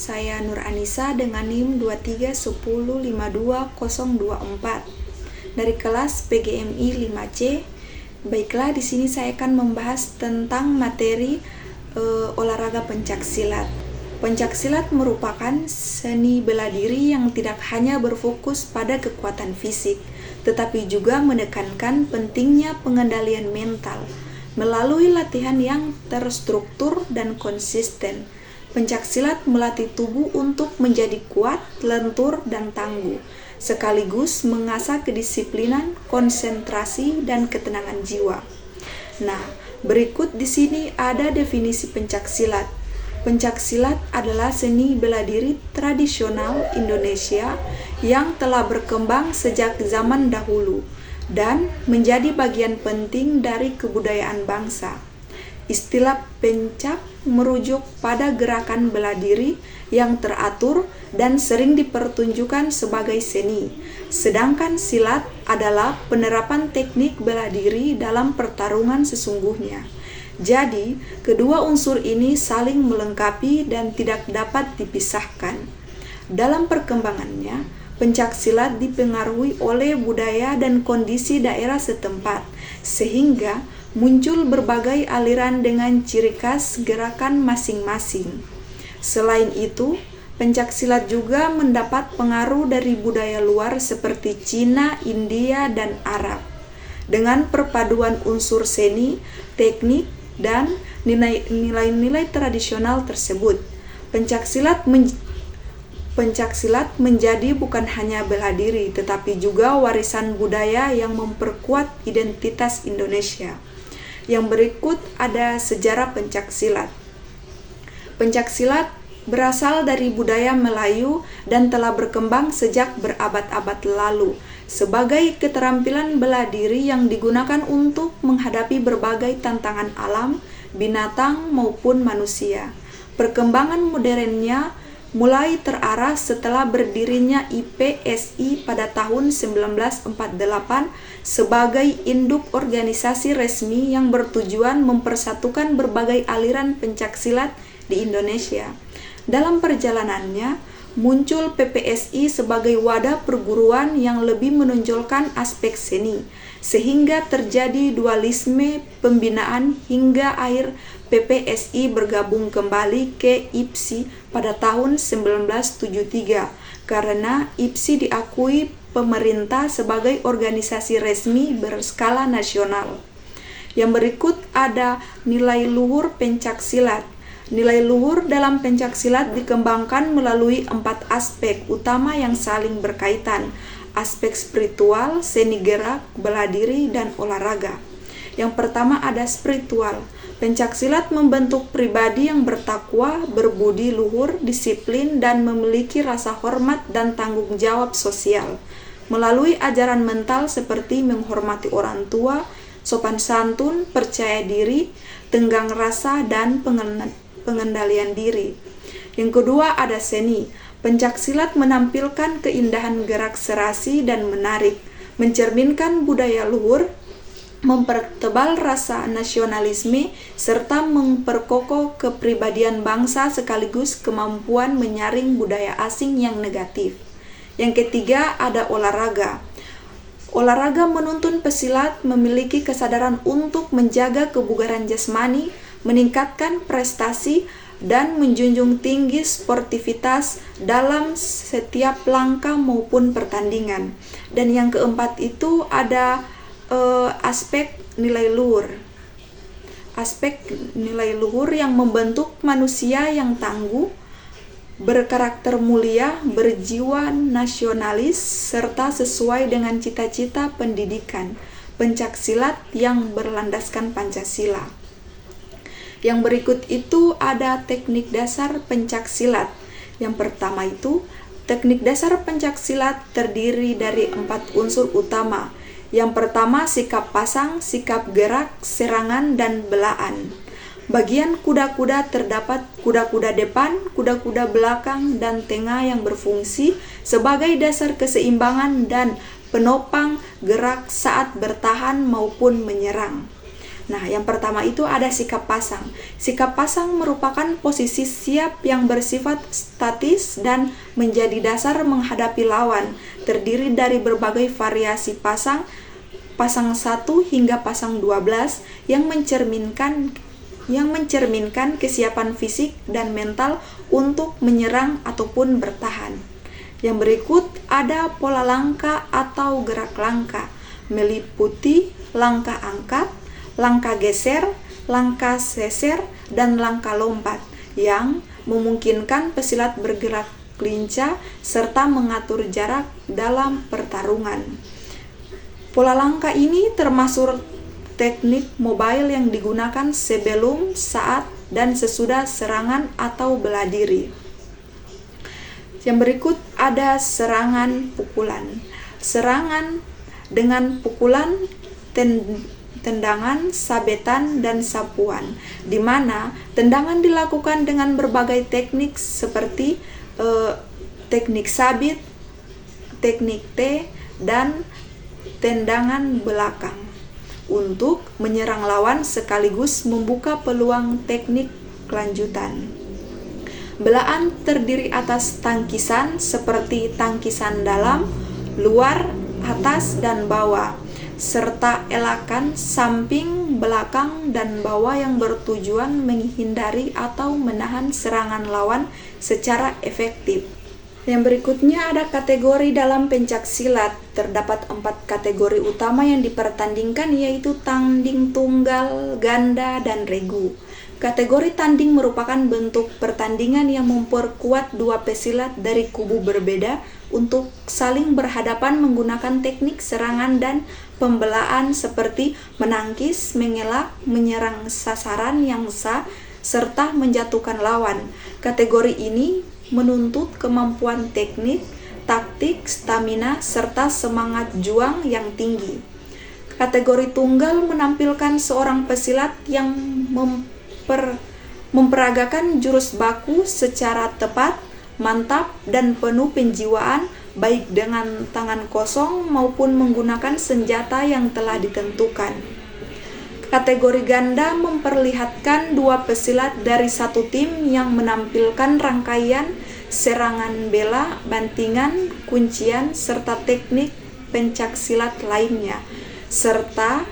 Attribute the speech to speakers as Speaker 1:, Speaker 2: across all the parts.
Speaker 1: saya Nur Anissa dengan NIM 231052024 dari kelas PGMI 5C. Baiklah, di sini saya akan membahas tentang materi olahraga pencaksilat. Pencaksilat merupakan seni bela diri yang tidak hanya berfokus pada kekuatan fisik, tetapi juga menekankan pentingnya pengendalian mental melalui latihan yang terstruktur dan konsisten. Pencaksilat melatih tubuh untuk menjadi kuat, lentur, dan tangguh, sekaligus mengasah kedisiplinan, konsentrasi, dan ketenangan jiwa. Nah, berikut di sini ada definisi pencaksilat. Pencaksilat adalah seni bela diri tradisional Indonesia yang telah berkembang sejak zaman dahulu dan menjadi bagian penting dari kebudayaan bangsa. Istilah pencak merujuk pada gerakan bela diri yang teratur dan sering dipertunjukkan sebagai seni, sedangkan silat adalah penerapan teknik bela diri dalam pertarungan sesungguhnya. Jadi, kedua unsur ini saling melengkapi dan tidak dapat dipisahkan. Dalam perkembangannya, pencaksilat dipengaruhi oleh budaya dan kondisi daerah setempat, sehingga muncul berbagai aliran dengan ciri khas gerakan masing-masing. Selain itu, pencaksilat juga mendapat pengaruh dari budaya luar seperti Cina, India, dan Arab. Dengan perpaduan unsur seni, teknik, dan nilai-nilai tradisional tersebut, pencaksilat menjadi bukan hanya bela diri, tetapi juga warisan budaya yang memperkuat identitas Indonesia. Yang berikut ada sejarah pencaksilat. Pencaksilat berasal dari budaya Melayu dan telah berkembang sejak berabad-abad lalu sebagai keterampilan bela diri yang digunakan untuk menghadapi berbagai tantangan alam, binatang, maupun manusia. Perkembangan modernnya mulai terarah setelah berdirinya IPSI pada tahun 1948 sebagai induk organisasi resmi yang bertujuan mempersatukan berbagai aliran pencaksilat di Indonesia. Dalam perjalanannya, muncul PPSI sebagai wadah perguruan yang lebih menonjolkan aspek seni, sehingga terjadi dualisme pembinaan hingga akhir PPSI bergabung kembali ke IPSI pada tahun 1973 karena IPSI diakui pemerintah sebagai organisasi resmi berskala nasional. Yang berikut ada nilai luhur pencaksilat. Nilai luhur dalam pencaksilat dikembangkan melalui 4 aspek utama yang saling berkaitan: aspek spiritual, seni gerak, bela diri, dan olahraga. Yang pertama ada spiritual. Pencaksilat membentuk pribadi yang bertakwa, berbudi luhur, disiplin, dan memiliki rasa hormat dan tanggung jawab sosial melalui ajaran mental seperti menghormati orang tua, sopan santun, percaya diri, tenggang rasa, dan pengendalian diri. Yang kedua ada seni. Pencaksilat menampilkan keindahan gerak serasi dan menarik, mencerminkan budaya luhur, mempertebal rasa nasionalisme, serta memperkokoh kepribadian bangsa sekaligus kemampuan menyaring budaya asing yang negatif. Yang ketiga ada olahraga. Olahraga menuntun pesilat memiliki kesadaran untuk menjaga kebugaran jasmani, meningkatkan prestasi, dan menjunjung tinggi sportivitas dalam setiap langkah maupun pertandingan. Dan yang keempat itu ada aspek nilai luhur. Aspek nilai luhur yang membentuk manusia yang tangguh, berkarakter mulia, berjiwa nasionalis, serta sesuai dengan cita-cita pendidikan pencaksilat yang berlandaskan Pancasila. Yang berikut itu ada teknik dasar pencaksilat. Yang pertama itu, teknik dasar pencaksilat terdiri dari 4 unsur utama. Yang pertama sikap pasang, sikap gerak, serangan, dan belaan. Bagian kuda-kuda terdapat kuda-kuda depan, kuda-kuda belakang, dan tengah yang berfungsi sebagai dasar keseimbangan dan penopang gerak saat bertahan maupun menyerang. Nah, yang pertama itu ada sikap pasang. Sikap pasang merupakan posisi siap yang bersifat statis dan menjadi dasar menghadapi lawan. Terdiri dari berbagai variasi pasang 1 hingga pasang 12 yang mencerminkan kesiapan fisik dan mental untuk menyerang ataupun bertahan. Yang berikut ada pola langkah atau gerak langkah, meliputi langkah angkat, langkah geser, langkah seser, dan langkah lompat yang memungkinkan pesilat bergerak lincah serta mengatur jarak dalam pertarungan. Pola langkah ini termasuk teknik mobile yang digunakan sebelum, saat, dan sesudah serangan atau bela diri. Yang berikut ada serangan pukulan. Serangan dengan pukulan, tendangan, sabetan, dan sapuan, di mana tendangan dilakukan dengan berbagai teknik seperti teknik sabit, teknik T, dan tendangan belakang untuk menyerang lawan sekaligus membuka peluang teknik lanjutan. Belaan terdiri atas tangkisan seperti tangkisan dalam, luar, atas, dan bawah, serta elakan samping, belakang, dan bawah yang bertujuan menghindari atau menahan serangan lawan secara efektif. Yang berikutnya ada kategori dalam pencak silat. Terdapat 4 kategori utama yang dipertandingkan, yaitu tanding tunggal, ganda, dan regu. Kategori tanding merupakan bentuk pertandingan yang memperkuat dua pesilat dari kubu berbeda untuk saling berhadapan menggunakan teknik serangan dan pembelaan seperti menangkis, mengelak, menyerang sasaran yang sah, serta menjatuhkan lawan. Kategori ini menuntut kemampuan teknik, taktik, stamina, serta semangat juang yang tinggi. Kategori tunggal menampilkan seorang pesilat yang memperagakan jurus baku secara tepat, mantap, dan penuh penjiwaan, baik dengan tangan kosong maupun menggunakan senjata yang telah ditentukan. Kategori ganda memperlihatkan dua pesilat dari satu tim yang menampilkan rangkaian serangan bela, bantingan, kuncian, serta teknik pencak silat lainnya, serta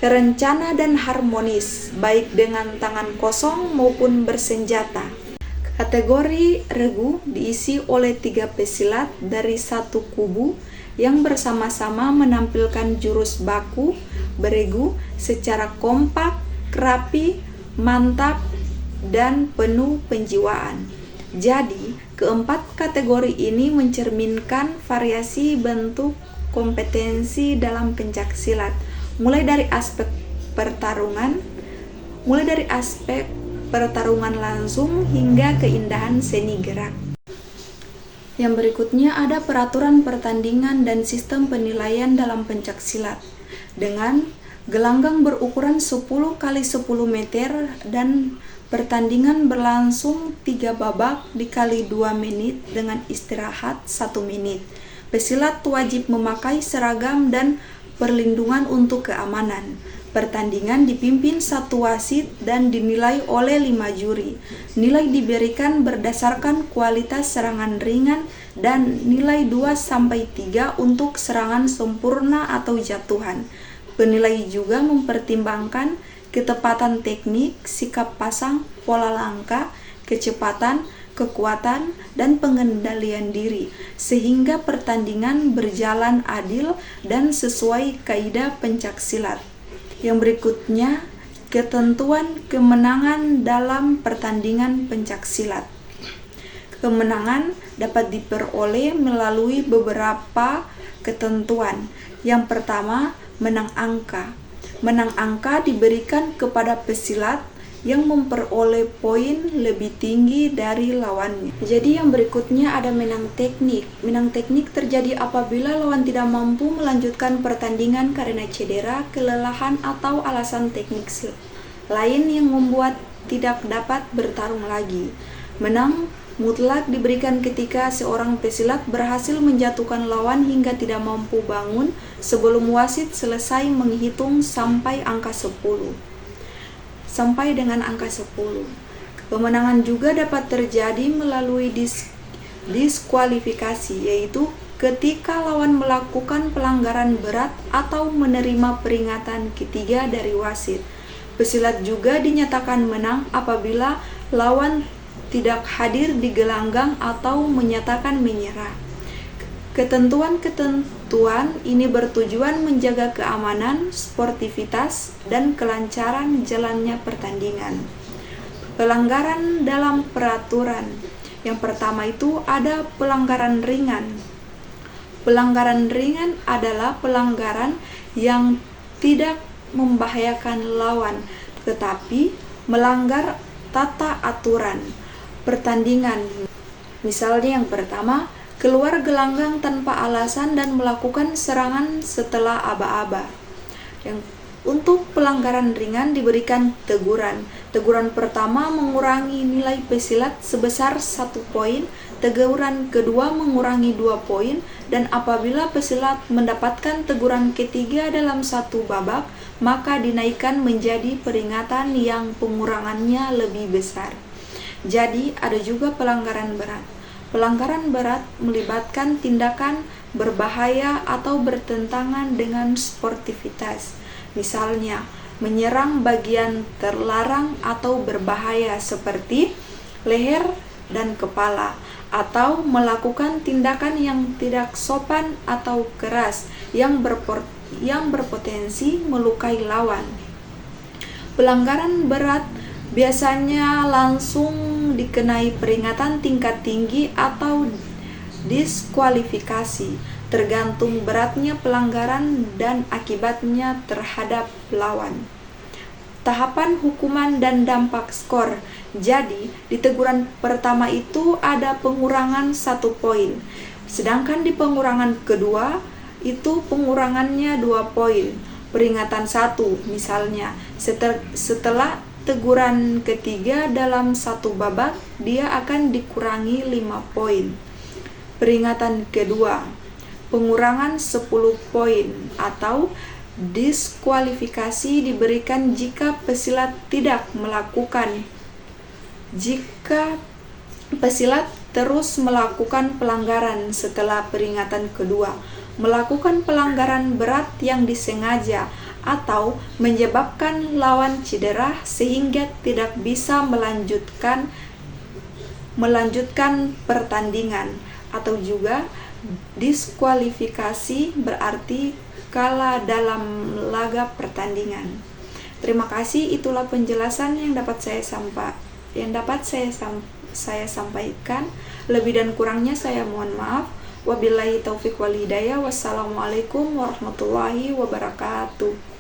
Speaker 1: rencana dan harmonis, baik dengan tangan kosong maupun bersenjata. Kategori regu diisi oleh 3 pesilat dari satu kubu yang bersama-sama menampilkan jurus baku beregu secara kompak, rapi, mantap, dan penuh penjiwaan. Jadi, keempat kategori ini mencerminkan variasi bentuk kompetensi dalam pencak silat, mulai dari aspek pertarungan langsung hingga keindahan seni gerak. Yang berikutnya ada peraturan pertandingan dan sistem penilaian dalam pencak silat. Dengan gelanggang berukuran 10 x 10 meter dan pertandingan berlangsung 3 babak dikali 2 menit dengan istirahat 1 menit. Pesilat wajib memakai seragam dan perlindungan untuk keamanan. Pertandingan dipimpin 1 wasit dan dinilai oleh 5 juri. Nilai diberikan berdasarkan kualitas serangan ringan dan nilai 2-3 untuk serangan sempurna atau jatuhan. Penilai juga mempertimbangkan ketepatan teknik, sikap pasang, pola langkah, kecepatan, kekuatan, dan pengendalian diri, sehingga pertandingan berjalan adil dan sesuai kaidah pencak silat. Yang berikutnya, ketentuan kemenangan dalam pertandingan pencak silat. Kemenangan dapat diperoleh melalui beberapa ketentuan. Yang pertama, menang angka. Menang angka diberikan kepada pesilat yang memperoleh poin lebih tinggi dari lawannya. Jadi yang berikutnya ada menang teknik. Menang teknik terjadi apabila lawan tidak mampu melanjutkan pertandingan karena cedera, kelelahan, atau alasan teknik lain yang membuat tidak dapat bertarung lagi. Menang mutlak diberikan ketika seorang pesilat berhasil menjatuhkan lawan hingga tidak mampu bangun sebelum wasit selesai menghitung sampai angka 10. sampai dengan angka 10. Pemenangan juga dapat terjadi melalui diskualifikasi, yaitu ketika lawan melakukan pelanggaran berat atau menerima peringatan ketiga dari wasit. Pesilat juga dinyatakan menang apabila lawan tidak hadir di gelanggang atau menyatakan menyerah. Ketentuan-ketentuan ini bertujuan menjaga keamanan, sportivitas, dan kelancaran jalannya pertandingan. Pelanggaran dalam peraturan. Yang pertama itu ada pelanggaran ringan. Pelanggaran ringan adalah pelanggaran yang tidak membahayakan lawan, tetapi melanggar tata aturan pertandingan. Misalnya yang pertama, keluar gelanggang tanpa alasan dan melakukan serangan setelah aba-aba. Untuk pelanggaran ringan diberikan teguran. Teguran pertama mengurangi nilai pesilat sebesar 1 poin, teguran kedua mengurangi 2 poin, dan apabila pesilat mendapatkan teguran ketiga dalam satu babak, maka dinaikkan menjadi peringatan yang pengurangannya lebih besar. Jadi ada juga pelanggaran berat. Pelanggaran berat melibatkan tindakan berbahaya atau bertentangan dengan sportivitas. Misalnya, menyerang bagian terlarang atau berbahaya seperti leher dan kepala, atau melakukan tindakan yang tidak sopan atau keras yang berpotensi melukai lawan. Pelanggaran berat biasanya langsung dikenai peringatan tingkat tinggi atau diskualifikasi, tergantung beratnya pelanggaran dan akibatnya terhadap lawan. Tahapan hukuman dan dampak skor. Jadi, di teguran pertama itu ada pengurangan 1 poin. Sedangkan di pengurangan kedua, itu pengurangannya 2 poin. Peringatan 1, misalnya, setelah teguran ketiga dalam satu babak, dia akan dikurangi 5 poin. Peringatan kedua, pengurangan 10 poin atau diskualifikasi diberikan jika pesilat terus melakukan pelanggaran setelah peringatan kedua, melakukan pelanggaran berat yang disengaja atau menyebabkan lawan cedera sehingga tidak bisa melanjutkan pertandingan, atau juga diskualifikasi berarti kalah dalam laga pertandingan. Terima kasih, itulah penjelasan yang dapat saya sampaikan. Lebih dan kurangnya saya mohon maaf. Wabillahi taufik wal hidayah. Wassalamualaikum warahmatullahi wabarakatuh.